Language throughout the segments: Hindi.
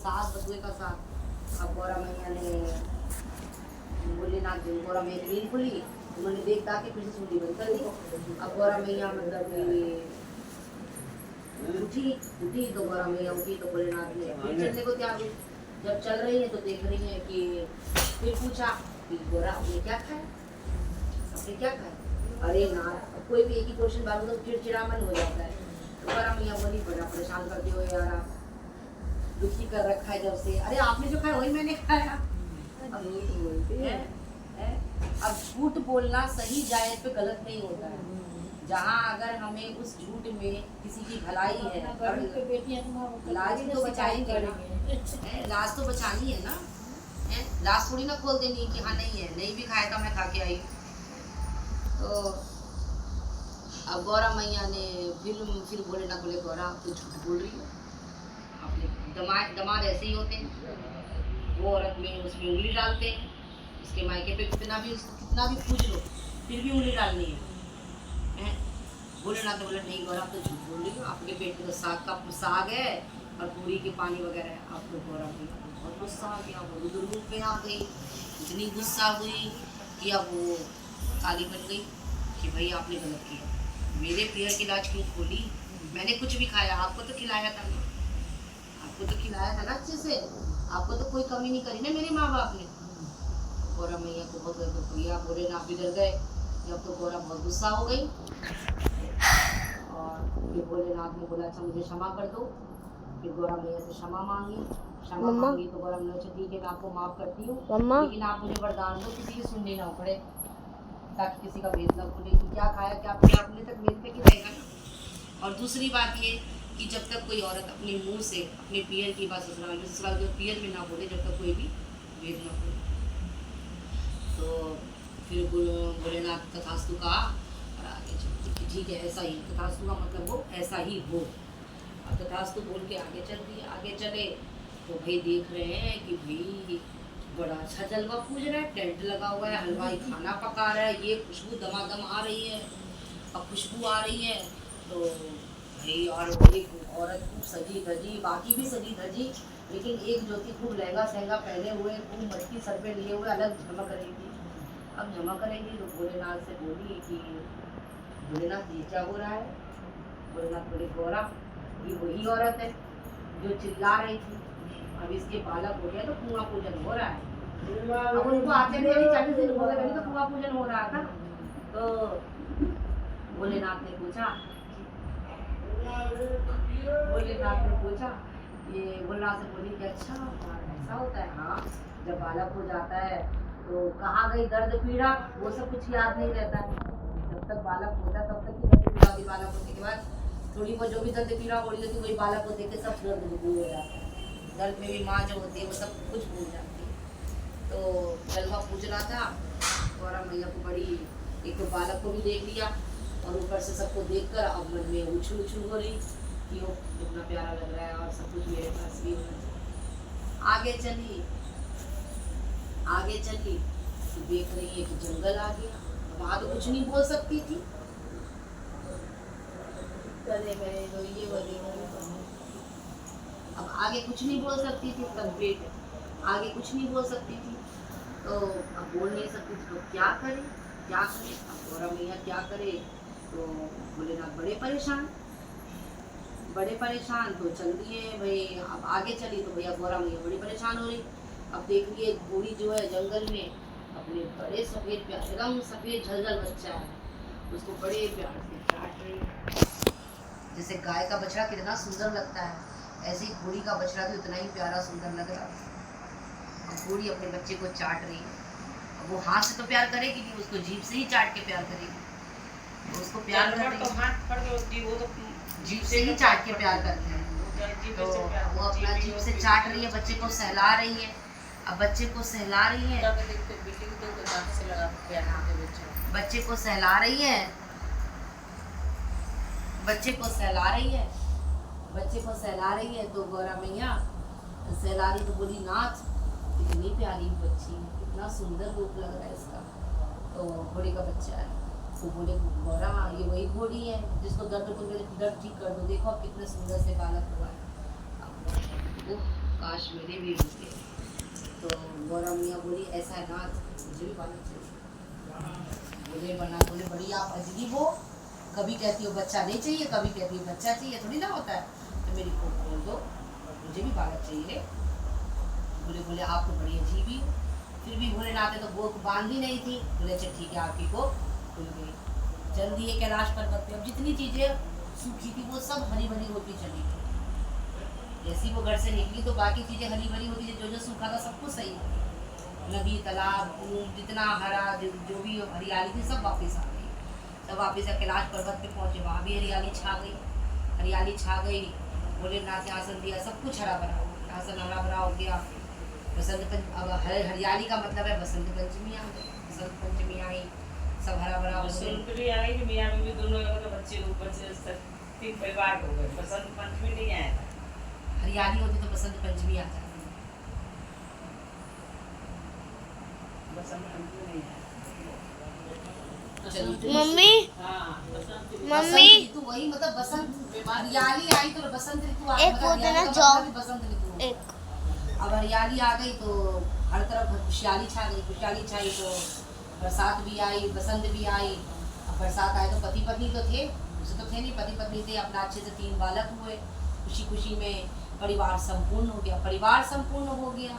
साग बथुए का साग। अब गौरा मैया ने बोले ना गौरा मैया नींद खुली, उन्होंने देख के फिर से सूली बंद कर दी। अब गौरा मैया मतलब उठी उठी तो गौरा मैया उठी तो भोलेनाथ ने फिर चलने को तैयार हुई। जब चल रही है तो देख रही है कि फिर पूछा कि गौरा आपने क्या खाया, आपने क्या खाया? अरे ना, कोई भी एक ही क्वेश्चन बात तो चिड़चिड़ापन हो जाता है। तो गौरा मैया बोली बड़ा परेशान करते हो यार, आप दुखी कर रखा है जब से। अरे आपने जो खाया वही मैंने खाया। अब झूठ बोलते हैं। अब झूठ बोलना सही जायज पे गलत नहीं होता है। जहाँ अगर हमें उस झूठ में किसी की भलाई है, लाज तो बचाएंगे ना, लाज तो बचानी है ना, लाज थोड़ी ना खोल देनी कि हाँ नहीं है, नहीं भी खाया था मैं खा के आई। तो अब गौरा मैया ने फिर भोलेनाथ बोले गौरा आप तो झूठ बोल रही हो, अपने दमाद ऐसे ही होते हैं, वो औरत में उसमें उंगली डालते हैं, इसके मायके पे कितना भी पूछ लो फिर भी उंगली डालनी है। भोलेनाथ ने बोला नहीं गौरा आप तो झूठ बोल रही हो, आपके पेट में तो साग है और पूरी के पानी वगैरह है। आपको गौरा मैया बहुत गुस्सा आ गया, वो रुद्र रूप में आ गई, इतनी गुस्सा हुई कि अब वो काली बन गई कि भाई आपने गलत किया, मेरे पेयर की लाज क्यों खोली, मैंने कुछ भी खाया, आपको तो खिलाया था ना, आपको तो खिलाया था ना अच्छे से, आपको तो कोई कमी नहीं करी ना मेरे माँ बाप ने। गौरा मैया को बहुत भैया भोलेनाथ भी डर गए। जब तो गौरा बहुत गुस्सा हो गई और फिर भोलेनाथ ने बोला अच्छा मुझे क्षमा कर दो। फिर गौरा मैया से क्षमा मांगी तो गौरा मैया अच्छा ठीक है मैं आपको माफ़ करती हूँ, लेकिन आप मुझे वरदान दो किसी की सुननी ना पड़े, ताकि किसी का भेद ना खुले कि क्या खाया क्या पिया, अपने तक मेरे तक ही रहेगा ना। और दूसरी बात ये कि जब तक कोई औरत अपने मुंह से अपने पियर की बात ससुराल के पियर में ना बोले, जब तक कोई भी भेद ना बोले। तो फिर भोलेनाथ तथास्तु कहा और आगे चलती कि ठीक है ऐसा ही, तथास्तु का मतलब वो ऐसा ही हो। अब तथास्तु बोल के आगे चल दिए। आगे चले तो भाई देख रहे हैं कि भाई बड़ा अच्छा जलवा पूज रहा है, टेंट लगा हुआ है, हलवाई खाना पका रहा है, ये खुशबू दमादम आ रही है, अब खुशबू आ रही है तो भाई और एक औरत खूब सजी धजी, बाकी भी सजी धजी, लेकिन एक जो थी खूब लहंगा सहंगा पहने हुए, खूब मटकी सर पे लिए हुए, अलग झमक रही थी। अब झमक रही तो भोलेनाथ से बोली कि भोलेनाथ ये क्या हो रहा है? भोलेनाथ बोले गौरा ये वही औरत है जो चिल्ला रही थी, अब इसके बालक हो गया तो कुआं पूजन हो रहा है। अब उनको आते नहीं 40 दिन हो गए तो कुआं पूजन हो रहा था। तो भोलेनाथ ने पूछा ये भोलेनाथ से बोली कि अच्छा ऐसा होता है? हाँ, जब बालक हो जाता है तो कहाँ गई दर्द पीड़ा, वो सब कुछ याद नहीं रहता है। जब तक बालक होता है तब तक ही दर्द पीड़ा होती, बालक होने के बाद थोड़ी बहुत जो भी दर्द पीड़ा हो रही होती है वही बालक होते के सब दर्द दूर हो जाता है। दर्द में भी माँ जो होती है वो सब कुछ भूल जाती है। तो जलवा पूछ रहा था, गौरा मैया को बड़ी, एक तो बालक को भी देख लिया और ऊपर से सबको देखकर अब मन में उछल उछल हो रही कि वो कितना प्यारा लग रहा है और सब कुछ मेरे पास भी होना। आगे चली तो देख रही है कि जंगल आ गया। वहां तो कुछ नहीं बोल सकती थी, अब आगे कुछ नहीं बोल सकती थी, कंप्लीट आगे कुछ नहीं बोल सकती थी, तो अब बोल नहीं सकती थी तो क्या करे अब गौरा मैया क्या करे? तो भोलेनाथ बड़े परेशान तो चल दिए भाई। अब आगे चली तो भैया गौरा मैया बड़ी परेशान हो रही। अब देख लिए घोड़ी जो है जंगल में अपने बड़े सफ़ेद प्यार, एकदम सफ़ेद झलझल बच्चा है, उसको बड़े प्यार से चाट रही। जैसे गाय का बछड़ा कितना सुंदर लगता है, ऐसे ही घोड़ी का बछड़ा भी उतना ही प्यारा सुंदर लग रहा है। अब घोड़ी अपने बच्चे को चाट रही है। अब वो हाथ से तो प्यार करेगी नहीं, उसको जीभ से ही चाट के प्यार करेगी। तो उसको प्यार तो हाथ पड़ के वो तो जीभ से ही चाट के प्यार करते हैं। तो वो अपना जीभ से चाट रही है, बच्चे को सहला रही है। अब बच्चे को सहला रही है, बच्चे को सहला रही है, बच्चे को सहला रही है तो गौरा मैया सहला रही तो बोली नाथ कितनी प्यारी बच्ची है, कितना सुंदर रूप लग रहा है इसका। तो घोड़ी का बच्चा है तो बोले गौरा ये वही घोड़ी है जिसको दर्द ठीक कर दो, देखो अब कितने सुंदर से बालक हुआ है। काश मेरे भी होते। तो गौरा मैया बोली ऐसा है ना, मुझे भी पालना चाहिए। बोले बना, बोले बड़ी आप अजीब हो, कभी कहती हो बच्चा नहीं चाहिए, कभी कहती हो बच्चा चाहिए, थोड़ी ना होता है। तो मेरी को खोल दो, मुझे भी बालक चाहिए। बोले बोले आप तो बड़ी अजीब ही हो। फिर भी भोलेनाथ ने तो गो को बांधी नहीं थी। बोले अच्छा ठीक है, आप ही को खुल गई। चल दिए कैलाश पर्वत पे। अब जितनी चीजें सूखी थी वो सब हरी भरी होती चली गई। जैसी वो घर से निकली तो बाकी चीजें हरी भरी होती, जो जो सूखा था सब कुछ सही हो गया। नदी, तालाब, जितना हरा जो भी हरियाली थी सब वापस आ गई। सब वापस कैलाश पर्वत पे पहुंचे, वहाँ भी हरियाली छा गई। हरियाली छा गई, भोलेनाथ ने आसन दिया, सब कुछ हरा भरा हो गया। आसन हरा भरा हो गया। अब हरियाली का मतलब है बसंत पंचमी आ गई। बसंत पंचमी आई, सब हरा भरा हो गया। आ गई कि मियां बीवी दोनों बच्चे तीन परिवार हो गए। बसंत पंचमी नहीं आया था। हरियाली होती तो बसंत पंचमी आ जाती। बसंत पंचमी नहीं आया। मम्मी मम्मी ऋतु वही मतलब बसंत, हरियाली आई तो बसंत ऋतु आ गई। एक वो देना जॉब बसंत ऋतु एक अब हरियाली आ गई तो हर तरफ खुशहाली छा गई। खुशहाली छाई तो बरसात भी आई, बसंत भी आई। अब बरसात आए तो पति पत्नी तो थे, उसे तो थे नहीं, पति पत्नी थे। अपना अच्छे से 3 बालक हुए। खुशी खुशी में परिवार संपूर्ण हो गया। परिवार संपूर्ण हो गया।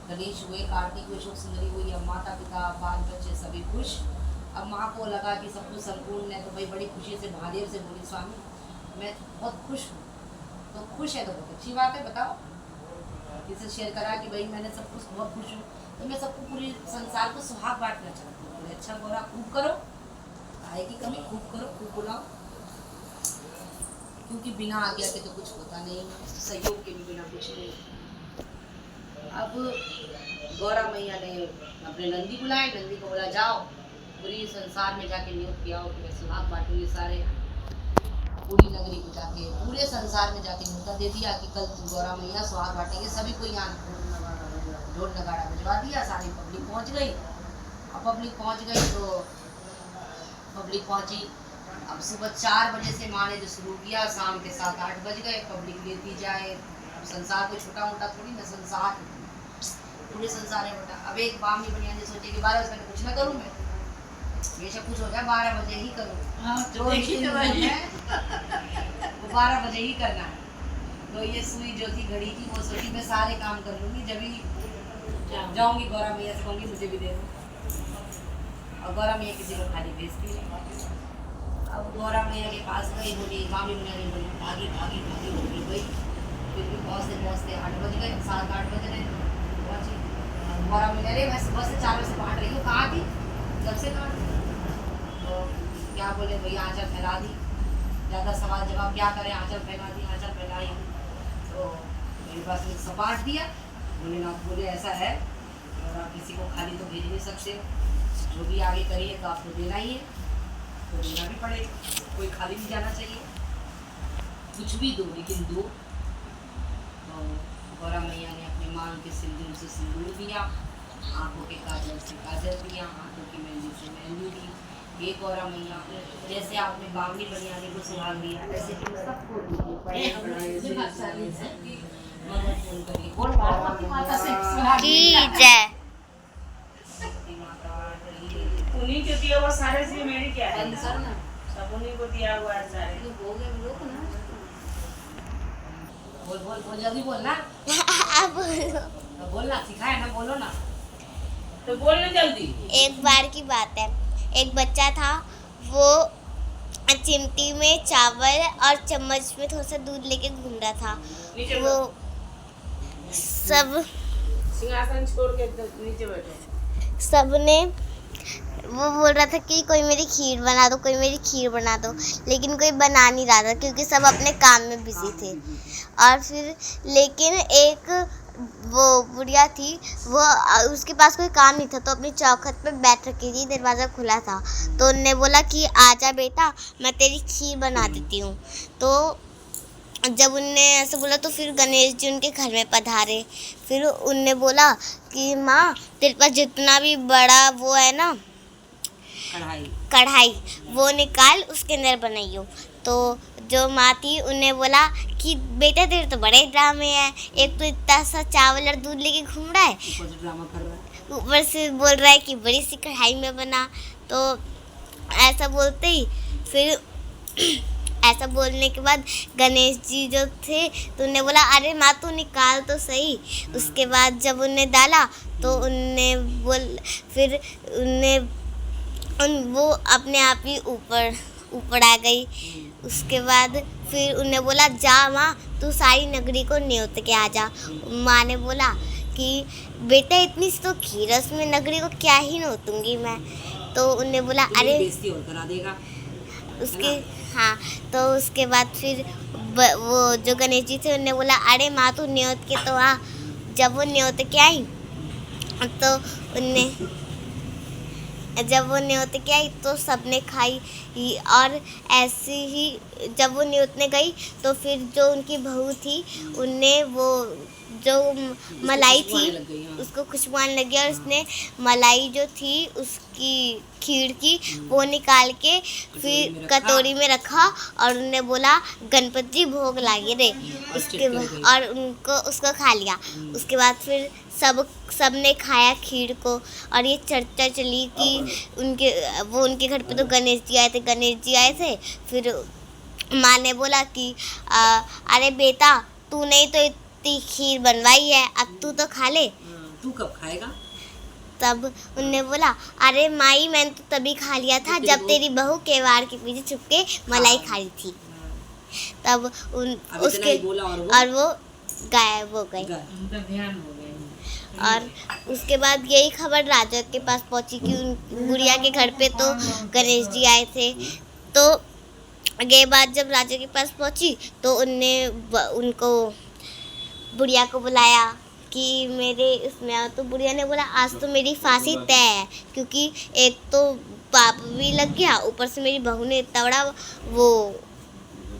गणेश हुए, कार्तिक हुए, शुभ सुंदरी हुई। अब माता पिता बाल बच्चे सभी खुश। अब माँ को लगा कि सब कुछ संपूर्ण है तो भाई बड़ी खुशी से महादेव से बोली स्वामी मैं बहुत खुश हूँ। तो खुश है तो बहुत अच्छी बात है, बताओ। किसी शेयर करा कि भाई मैंने सब कुछ बहुत खुश हूँ, तो मैं सबको पूरे संसार को सुहाग बांटना चाहती हूँ। अच्छा गौरा खूब करो, आए की कमी खूब करो, खूब बुलाओ, क्योंकि बिना आज्ञा के तो कुछ होता नहीं, सहयोग के भी बिना कुछ नहीं। अब गौरा मैया ने अपने नंदी बुलाए। नंदी को बोला जाओ पूरी संसार में जाके नियुक्त किया हो कि मैं सुहाग बांटूंगी सारे। पूरी नगरी को जाके, पूरे संसार में जाके न्योता दे दिया कि कल गौरा मैया सुहाग बांटेंगे। सभी को यहाँ ढोल नगाड़ा बजवा दिया। सारी पब्लिक पहुँच गई। अब पब्लिक पहुँच गई तो पब्लिक पहुँची। अब सुबह 4 बजे से माँ ने जो शुरू किया, शाम के 7-8 बज गए। पब्लिक लेती जाए। अब संसार को छोटा मोटा थोड़ी ना, संसार पूरे संसार है बेटा। अब एक बामनी बनिया ने सोचे कि 12 बजे कुछ ना करूँ मैं, बेशक कुछ हो जाए 12 बजे ही करूँ। जो वो 12 बजे ही करना है। तो ये सुई जो थी घड़ी की, वो सोची मैं सारे काम कर लूँगी, जब ही जाऊँगी गौरा मैया से कहूँगी मुझे भी दे दो। और गौरा मैया किसी को खाली भेजती है। अब गौरा मैया के पास गई, बोली मामी मैया ने बोली भागी भागी भागी बोली गई। फिर भी पहुँचते पहुँचते 8 बज गए, 7-8 बज गए पहुँची। गौरा मैया अरे मैं सुबह से 4 बजे से बांट रही हूँ, कहाँ थी, जब से कहाँ थी। तो क्या बोले भैया आंचल फैला दी। ज़्यादा सवाल जवाब क्या करें, आंचल फैला दी, आंचल फैलाई। तो मेरे पास में सब बांट दिया। भोलेनाथ बोले ऐसा है और आप किसी को खाली तो भेज नहीं सकते, जो भी आगे करिए तो आपको देना ही है, तो देना भी पड़ेगा, कोई खाली नहीं जाना चाहिए। कुछ भी दो लेकिन दो। तो गौरा मैया ने अपने मांग के सिंदूर से सिंदूर दिया, आँखों के काजल से काजल दिया, हाथों की मेहंदी से मेहंदी दी। ये गौरा मैया जैसे आपने बावनी बनियानी को सुहाग दिया, ऐसे कि सबको उन्हीं को दिया हुआ सारे से मेरी क्या है, सब उन्हीं को दिया हुआ है सारे। बोल बोल बोल जल्दी बोलना। बोलना सिखाया ना, बोलो ना तो बोलना जल्दी। एक बार की बात है, एक बच्चा था, वो चिमटी में चावल और चम्मच में थोड़ा सा दूध लेके घूम रहा था। वो सब सिंहासन छोड़ के नीचे बैठो। सबने वो बोल रहा था कि कोई मेरी खीर बना दो, कोई मेरी खीर बना दो, लेकिन कोई बना नहीं रहा था क्योंकि सब अपने काम में बिजी थे। और फिर लेकिन एक वो बुढ़िया थी, वो उसके पास कोई काम नहीं था तो अपनी चौखट पे बैठ रखी थी, दरवाज़ा खुला था। तो उनने बोला कि आजा बेटा मैं तेरी खीर बना देती हूँ। तो जब उनने ऐसे बोला तो फिर गणेश जी उनके घर में पधारे। फिर उनने बोला कि माँ तेरे पास जितना भी बड़ा वो है ना कढ़ाई, वो निकाल, उसके अंदर बनाइयो। तो जो माँ थी उन्हें बोला कि बेटा तेरे तो बड़े ड्रामे हैं, एक तो इतना सा चावल और दूध लेके घूम रहा है, ऊपर से ड्रामा कर रहा है। ऊपर से बोल रहा है कि बड़ी सी कढ़ाई में बना। तो ऐसा बोलते ही फिर ऐसा बोलने के बाद गणेश जी जो थे तो उन्हें बोला अरे माँ तू निकाल तो सही। उसके बाद जब उन्हें डाला तो फिर वो अपने आप ही ऊपर आ गई। उसके बाद फिर उन्हें बोला जा माँ तू सारी नगरी को न्योत के आ जा। माँ ने बोला कि बेटा इतनी सी तो खीर है, उसमें नगरी को क्या ही नोतूंगी मैं। तो उन्हें बोला अरे बेइज्जती और करा देगा उसके हाँ। तो उसके बाद फिर वो जो गणेश जी थे उन्हें बोला अरे माँ तू न्योत के तो आ। जब वो न्योत के आई तो जब वो न्योतने आई तो सबने खाई। और ऐसे ही जब वो न्योतने गई तो फिर जो उनकी बहू थी उनने वो जो मलाई थी उसको खुशबू आने लगी और उसने मलाई जो थी उसकी खीर की वो निकाल के फिर कटोरी में रखा और उन्हें बोला गणपति जी भोग लागे रे। और उसको खा लिया। उसके बाद फिर सबने खाया खीर को और ये चर्चा चली कि उनके घर पे तो गणेश जी आए थे। फिर माँ ने बोला कि अरे बेटा तूने तो इतनी खीर बनवाई है, अब तू तो खा ले। तू कब खाएगा? तब उनने बोला अरे माई मैंने तो तभी खा लिया था जब तेरी बहू केवाड़ के पीछे छुप के मलाई खा रही थी। तब उसके और वो गायब हो गए। उनका ध्यान हो गया। और उसके बाद यही खबर राजा के पास पहुंची कि गुड़िया के घर पे तो गणेश जी आए थे। तो ये बात जब राजा के पास पहुंची तो उनको बुढ़िया को बुलाया कि मेरे उसमें। तो बुढ़िया ने बोला आज तो मेरी फांसी तय है, क्योंकि एक तो पाप भी लग गया, ऊपर से मेरी बहू ने इतना बड़ा वो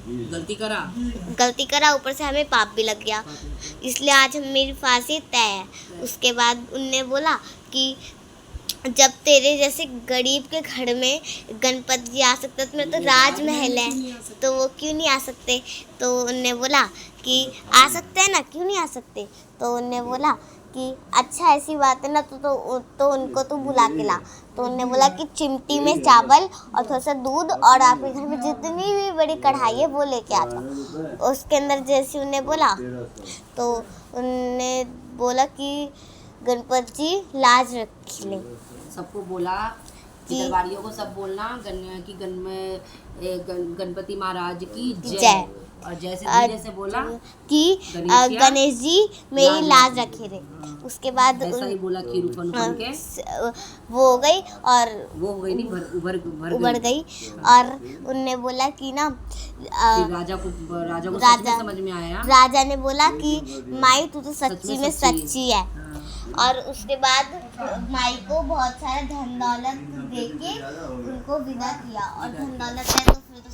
गलती करा, ऊपर से हमें पाप भी लग गया, इसलिए आज मेरी फांसी तय है। उसके बाद उनने बोला कि जब तेरे जैसे गरीब के घर में गणपति जी आ सकते तो मैं तो राजमहल है तो वो क्यों नहीं आ सकते। तो उनने बोला कि आ सकते हैं ना, क्यों नहीं आ सकते। तो उनने बोला कि अच्छा ऐसी बात है ना तो उनको तू बुला के ला। तो उनने बोला कि चिमटी में चावल और थोड़ा सा दूध और आपके घर में जितनी भी बड़ी कढ़ाई है वो लेके आ जाओ। उसके अंदर जैसे उन्हें बोला तो उनने बोला कि गणपति जी लाज रख ले। सबको बोला कि दरबारियों को सब बोलना कि गणपति महाराज की जय। और जैसे बोला कि गणेश जी मेरी लाज रखे रे। उसके बाद ऐसा ही बोला खीर ऊपर के वो हो गई और वो हो गई नहीं उभर गई। और उनने बोला कि ना राजा को सच में समझ में आया। राजा ने बोला कि माई तू तो सच्ची में सच्ची है। और उसके बाद माई को बहुत सारा धन दौलत देके उनको विदा किया। और धन दौलत है तो फिर